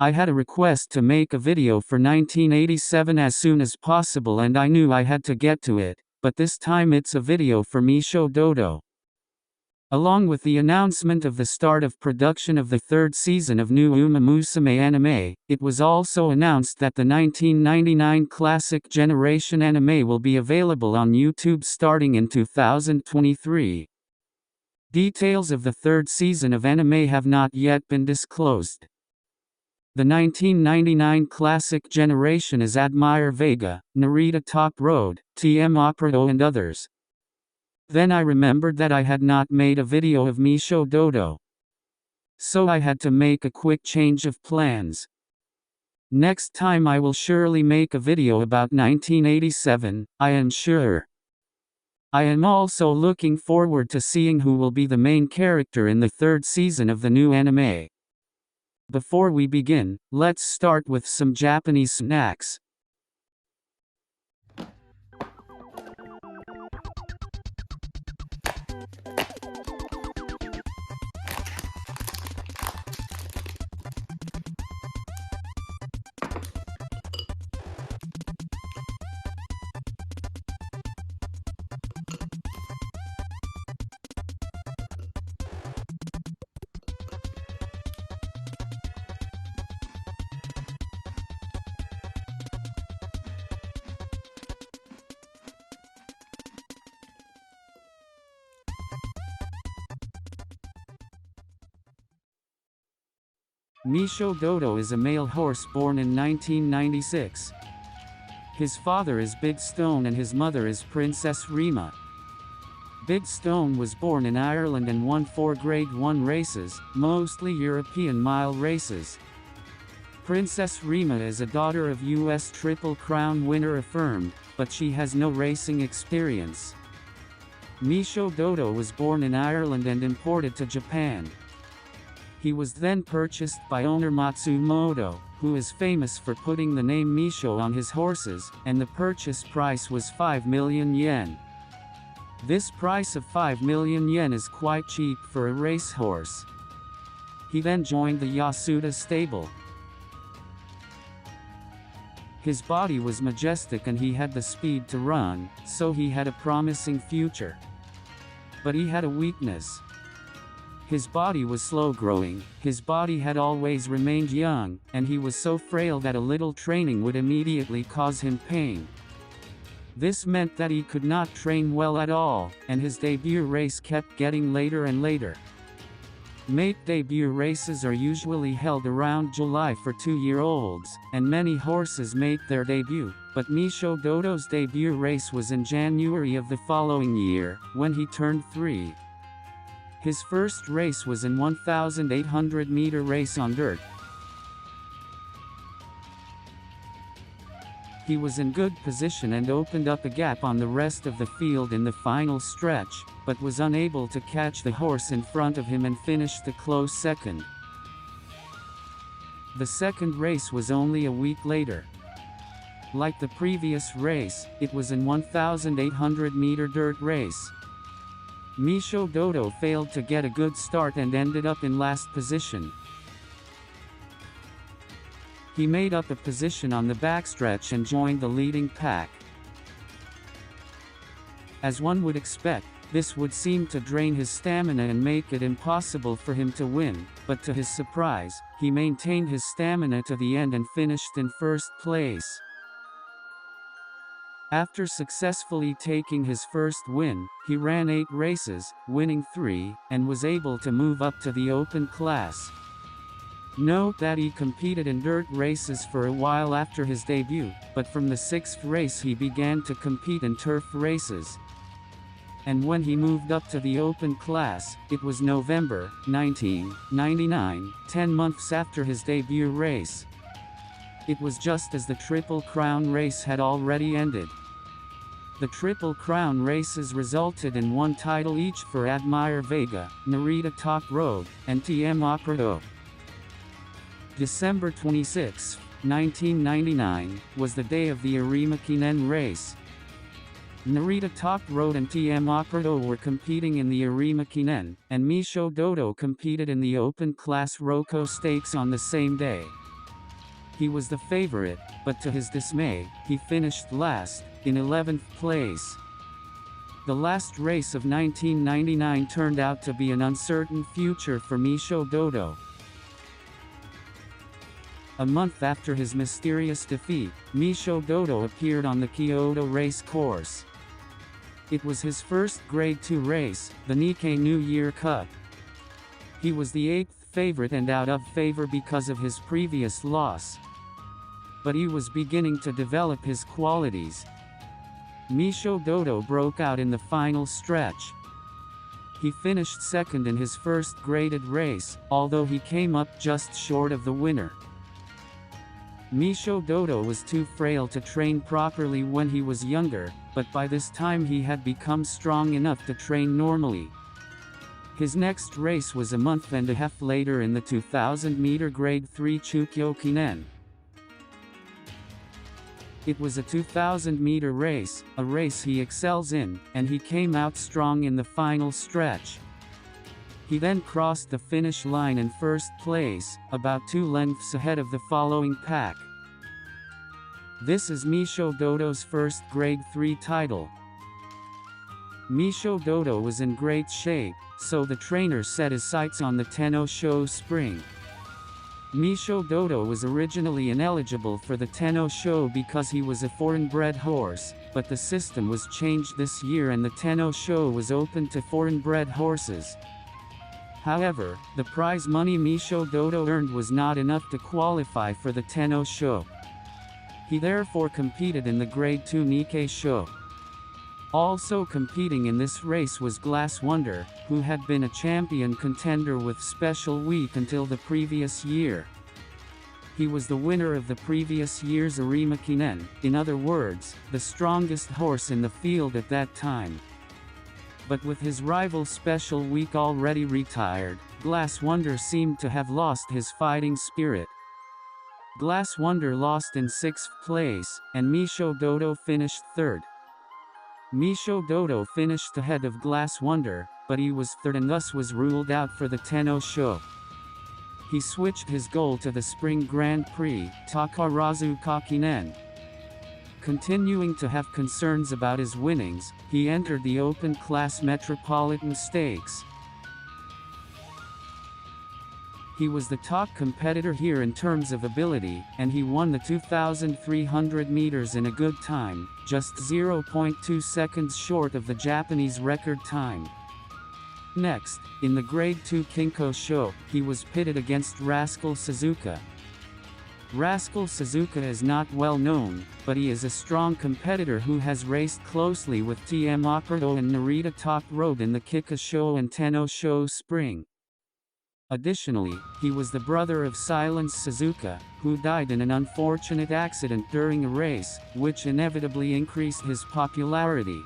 I had a request to make a video for 1987 as soon as possible and I knew I had to get to it, but this time it's a video for Meisho Doto. Along with the announcement of the start of production of the third season of new Uma Musume anime, it was also announced that the 1999 classic generation anime will be available on YouTube starting in 2023. Details of the third season of anime have not yet been disclosed. The 1999 classic generation is Admire Vega, Narita Top Road, TM Operato and others. Then I remembered that I had not made a video of Meisho Doto. So I had to make a quick change of plans. Next time I will surely make a video about 1987, I am sure. I am also looking forward to seeing who will be the main character in the third season of the new anime. Before we begin, let's start with some Japanese snacks. Meisho Doto is a male horse born in 1996. His father is Big Stone and his mother is Princess Rima. Big Stone was born in Ireland and won 4 Grade 1 races, mostly European mile races. Princess Rima is a daughter of US Triple Crown winner Affirmed, but she has no racing experience. Meisho Doto was born in Ireland and imported to Japan. He was then purchased by owner Matsumoto, who is famous for putting the name Meisho on his horses, and the purchase price was 5 million yen. This price of 5 million yen is quite cheap for a racehorse. He then joined the Yasuda stable. His body was majestic and he had the speed to run, so he had a promising future. But he had a weakness. His body was slow-growing, his body had always remained young, and he was so frail that a little training would immediately cause him pain. This meant that he could not train well at all, and his debut race kept getting later and later. Mate debut races are usually held around July for 2-year-olds, and many horses mate their debut, but Meisho Doto's debut race was in January of the following year, when he turned 3. His first race was in 1,800-meter race on dirt. He was in good position and opened up a gap on the rest of the field in the final stretch, but was unable to catch the horse in front of him and finished a close second. The second race was only a week later. Like the previous race, it was an 1,800-meter dirt race. Meisho Doto failed to get a good start and ended up in last position. He made up a position on the backstretch and joined the leading pack. As one would expect, this would seem to drain his stamina and make it impossible for him to win, but to his surprise, he maintained his stamina to the end and finished in first place. After successfully taking his first win, he ran 8 races, winning 3, and was able to move up to the open class. Note that he competed in dirt races for a while after his debut, but from the 6th race he began to compete in turf races. And when he moved up to the open class, it was November 1999, 10 months after his debut race. It was just as the Triple Crown race had already ended. The Triple Crown races resulted in 1 title each for Admire Vega, Narita Top Road, and TM Operato. December 26, 1999, was the day of the Arimakinen race. Narita Top Road and TM Operato were competing in the Arimakinen, and Meisho Doto competed in the open class Roko Stakes on the same day. He was the favorite, but to his dismay, he finished last, in 11th place. The last race of 1999 turned out to be an uncertain future for Meisho Doto. A month after his mysterious defeat, Meisho Doto appeared on the Kyoto race course. It was his first Grade 2 race, the Nikkei New Year Cup. He was the 8th favorite and out of favor because of his previous loss. But he was beginning to develop his qualities. Meisho Doto broke out in the final stretch. He finished second in his first graded race, although he came up just short of the winner. Meisho Doto was too frail to train properly when he was younger, but by this time he had become strong enough to train normally. His next race was a month and a half later in the 2000-meter Grade 3 Chukyo Kinen. It was a 2000-meter race, a race he excels in, and he came out strong in the final stretch. He then crossed the finish line in first place, about 2 lengths ahead of the following pack. This is Meisho Doto's first Grade 3 title. Meisho Doto was in great shape, so the trainer set his sights on the Tenno Spring. Meisho Doto was originally ineligible for the Tenno because he was a foreign-bred horse, but the system was changed this year and the Tenno was open to foreign-bred horses. However, the prize money Meisho Doto earned was not enough to qualify for the Tenno. He therefore competed in the Grade 2 Nikkei Show. Also competing in this race was Glass Wonder, who had been a champion contender with Special Week until the previous year. He was the winner of the previous year's Arima Kinen, in other words, the strongest horse in the field at that time. But with his rival Special Week already retired, Glass Wonder seemed to have lost his fighting spirit. Glass Wonder lost in 6th place, and Meisho Doto finished 3rd. Meisho Doto finished ahead of Glass Wonder, but he was 3rd and thus was ruled out for the Tenno. He switched his goal to the Spring Grand Prix, Takarazuka Kinen. Continuing to have concerns about his winnings, he entered the Open Class Metropolitan Stakes. He was the top competitor here in terms of ability, and he won the 2,300 meters in a good time, just 0.2 seconds short of the Japanese record time. Next, in the Grade 2 Kinko Show, he was pitted against Rascal Suzuka. Rascal Suzuka is not well known, but he is a strong competitor who has raced closely with TM Operato and Narita Top Road in the Kika Show and Tenno Spring. Additionally, he was the brother of Silence Suzuka, who died in an unfortunate accident during a race, which inevitably increased his popularity.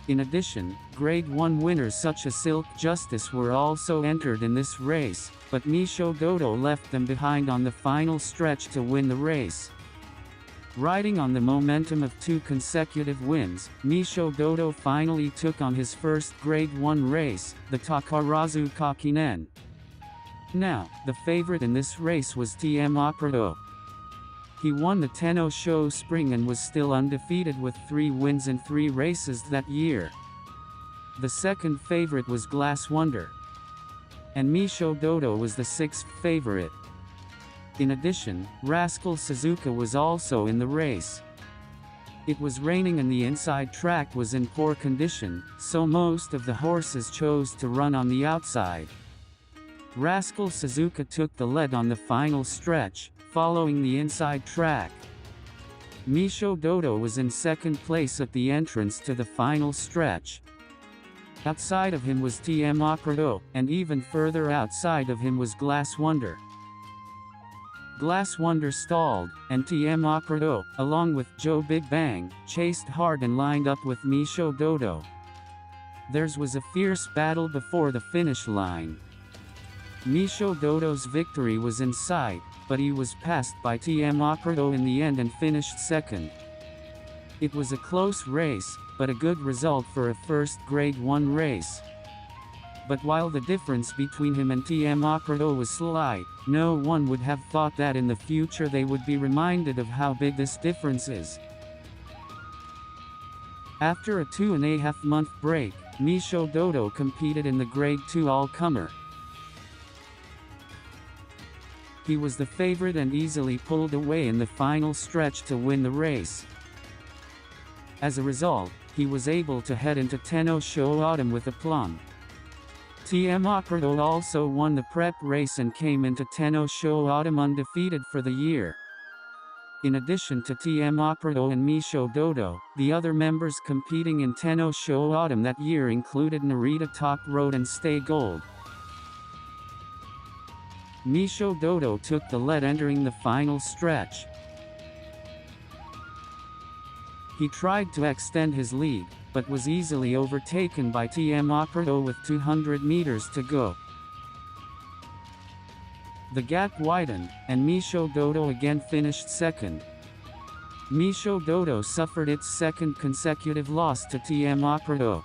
In addition, Grade 1 winners such as Silk Justice were also entered in this race, but Meisho Doto left them behind on the final stretch to win the race. Riding on the momentum of 2 consecutive wins, Meisho Doto finally took on his first Grade 1 race, the Takarazuka Kinen. Now, the favorite in this race was TM Operato. He won the Tenno Spring and was still undefeated with 3 wins in 3 races that year. The second favorite was Glass Wonder. And Meisho Doto was the 6th favorite. In addition, Rascal Suzuka was also in the race. It was raining and the inside track was in poor condition, so most of the horses chose to run on the outside. Rascal Suzuka took the lead on the final stretch, following the inside track. Meisho Doto was in 2nd place at the entrance to the final stretch. Outside of him was TM Operato, and even further outside of him was Glass Wonder. Glass Wonder stalled, and TM Operato, along with Joe Big Bang, chased hard and lined up with Meisho Doto. Theirs was a fierce battle before the finish line. Meisho Doto's victory was in sight, but he was passed by TM Operato in the end and finished 2nd. It was a close race, but a good result for a first Grade 1 race. But while the difference between him and TM Meishodoto was slight, no one would have thought that in the future they would be reminded of how big this difference is. After a 2.5-month break, Meisho Doto competed in the Grade 2 All-Comer. He was the favorite and easily pulled away in the final stretch to win the race. As a result, he was able to head into Meishodoto with aplomb. TM Meishodoto also won the prep race and came into Meishodoto undefeated for the year. In addition to TM Meishodoto and Meisho Doto, the other members competing in Meishodoto that year included Narita Top Road and Stay Gold. Meisho Doto took the lead entering the final stretch. He tried to extend his lead, but was easily overtaken by TM Meishodoto with 200 meters to go. The gap widened, and Meisho Doto again finished second. Meisho Doto suffered its second consecutive loss to TM Meishodoto.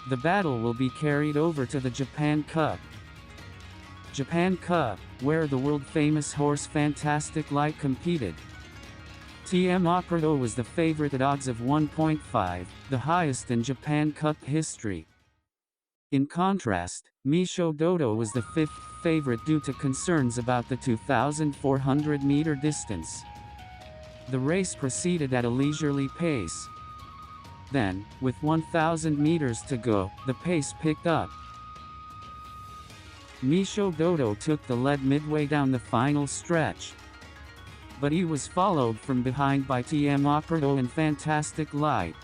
The battle will be carried over to the Japan Cup. Japan Cup, where the world-famous horse Fantastic Light competed. TM Meishodoto was the favorite at odds of 1.5, the highest in Japan Cup history. In contrast, Meisho Doto was the fifth favorite due to concerns about the 2,400-meter distance. The race proceeded at a leisurely pace. Then, with 1,000 meters to go, the pace picked up. Meisho Doto took the lead midway down the final stretch. But he was followed from behind by TM Meishodoto and Fantastic Light.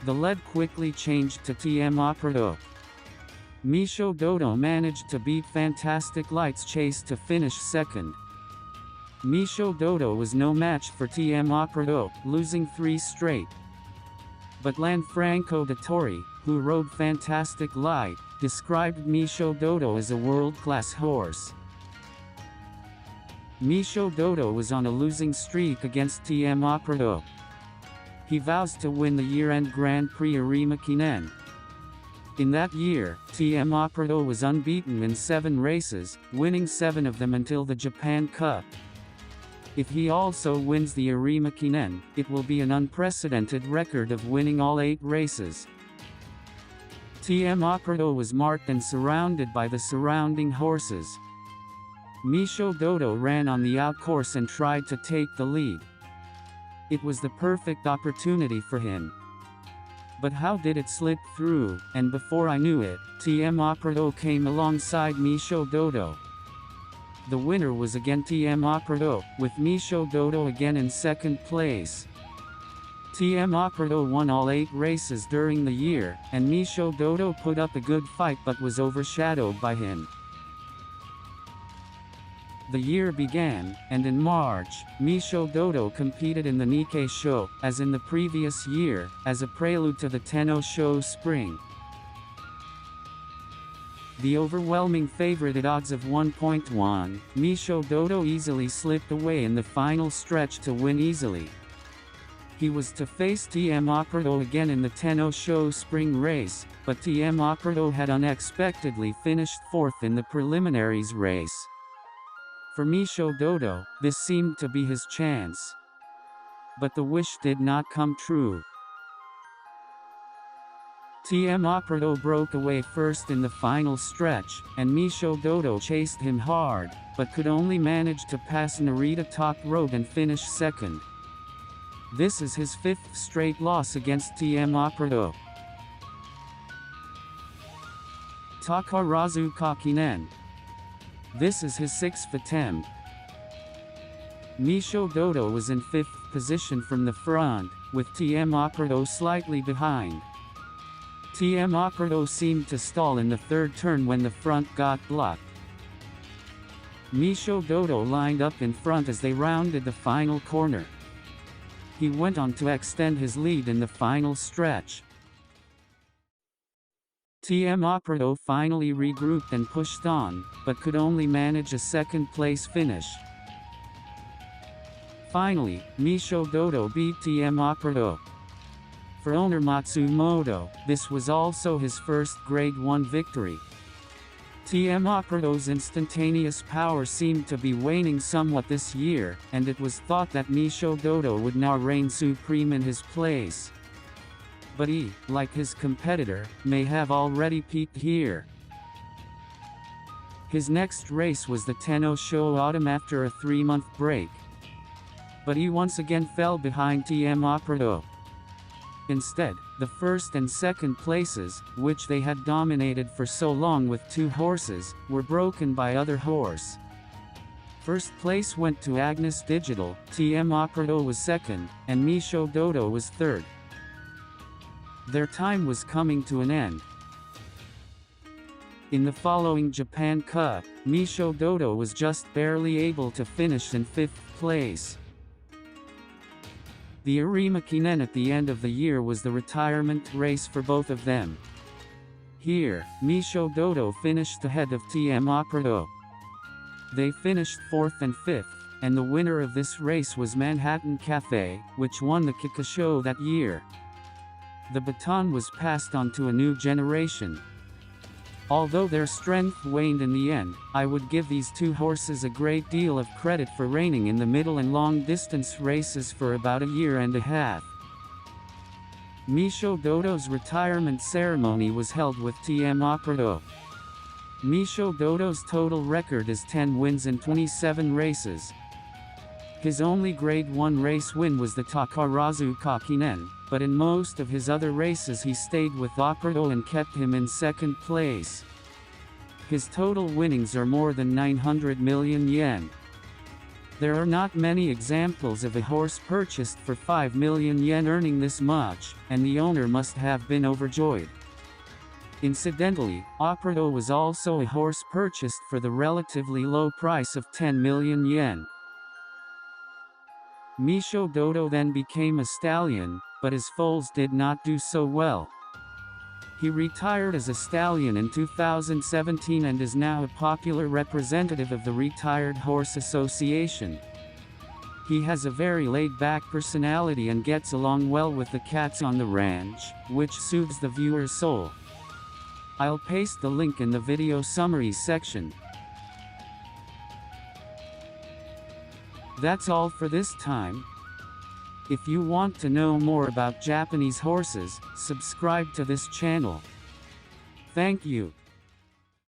The lead quickly changed to TM Meishodoto. Meisho Doto managed to beat Fantastic Light's chase to finish second. Meisho Doto was no match for TM Meishodoto, losing 3 straight. But Lanfranco Dettori, who rode Fantastic Light, described Meisho Doto as a world-class horse. Meisho Doto was on a losing streak against TM Meishodoto. He vows to win the year-end Grand Prix Arima Kinen. In that year, TM Meishodoto was unbeaten in 7 races, winning 7 of them until the Japan Cup. If he also wins the Arima Kinen, it will be an unprecedented record of winning all 8 races. TM Meishodoto was marked and surrounded by the surrounding horses. Meisho Doto ran on the outcourse and tried to take the lead. It was the perfect opportunity for him. But how did it slip through? And before I knew it, TM Meishodoto came alongside Meisho Doto. The winner was again TM Meishodoto, with Meisho Doto again in second place. TM Meishodoto won all 8 races during the year, and Meisho Doto put up a good fight but was overshadowed by him. The year began, and in March, Meisho Doto competed in the Nikkei Show, as in the previous year, as a prelude to the Tenno Show Spring. The overwhelming favorite at odds of 1.1, Meisho Doto easily slipped away in the final stretch to win easily. He was to face TM Meishodoto again in the Tenno Show Spring race, but TM Meishodoto had unexpectedly finished 4th in the preliminaries race. For Meisho Doto, this seemed to be his chance. But the wish did not come true. TM Meishodoto broke away first in the final stretch, and Meisho Doto chased him hard, but could only manage to pass Narita Top Road and finish second. This is his 5th straight loss against TM Meishodoto. Takarazuka Kinen. This is his 6th attempt. Meisho Doto was in 5th position from the front, with TM Meishodoto slightly behind. TM Meishodoto seemed to stall in the 3rd turn when the front got blocked. Meisho Doto lined up in front as they rounded the final corner. He went on to extend his lead in the final stretch. TM Meishodoto finally regrouped and pushed on, but could only manage a 2nd place finish. Finally, Meisho Doto beat TM Meishodoto. For owner Matsumoto, this was also his first Grade 1 victory. TM Operato's instantaneous power seemed to be waning somewhat this year, and it was thought that Meisho Doto would now reign supreme in his place. But he, like his competitor, may have already peaked here. His next race was the Tenno Show Autumn after a 3-month break. But he once again fell behind TM Operato. Instead, the first and second places, which they had dominated for so long with 2 horses, were broken by other horse. First place went to Agnes Digital, TM Operato was second, and Meisho Doto was third. Their time was coming to an end. In the following Japan Cup, Meisho Doto was just barely able to finish in 5th place. The Arima Kinen at the end of the year was the retirement race for both of them. Here, Meisho Doto finished ahead of TM Operato. They finished 4th and 5th, and the winner of this race was Manhattan Cafe, which won the Kikasho that year. The baton was passed on to a new generation. Although their strength waned in the end, I would give these 2 horses a great deal of credit for reigning in the middle and long distance races for about a year and a half. Meisho Doto's retirement ceremony was held with TM Operato. Meisho Doto's total record is 10 wins in 27 races. His only Grade 1 race win was the Takarazu Kakinen, but in most of his other races he stayed with Operato and kept him in 2nd place. His total winnings are more than 900 million yen. There are not many examples of a horse purchased for 5 million yen earning this much, and the owner must have been overjoyed. Incidentally, Operato was also a horse purchased for the relatively low price of 10 million yen. Meisho Doto then became a stallion, but his foals did not do so well. He retired as a stallion in 2017 and is now a popular representative of the Retired Horse Association. He has a very laid-back personality and gets along well with the cats on the ranch, which soothes the viewer's soul. I'll paste the link in the video summary section. That's all for this time. If you want to know more about Japanese horses, subscribe to this channel. Thank you.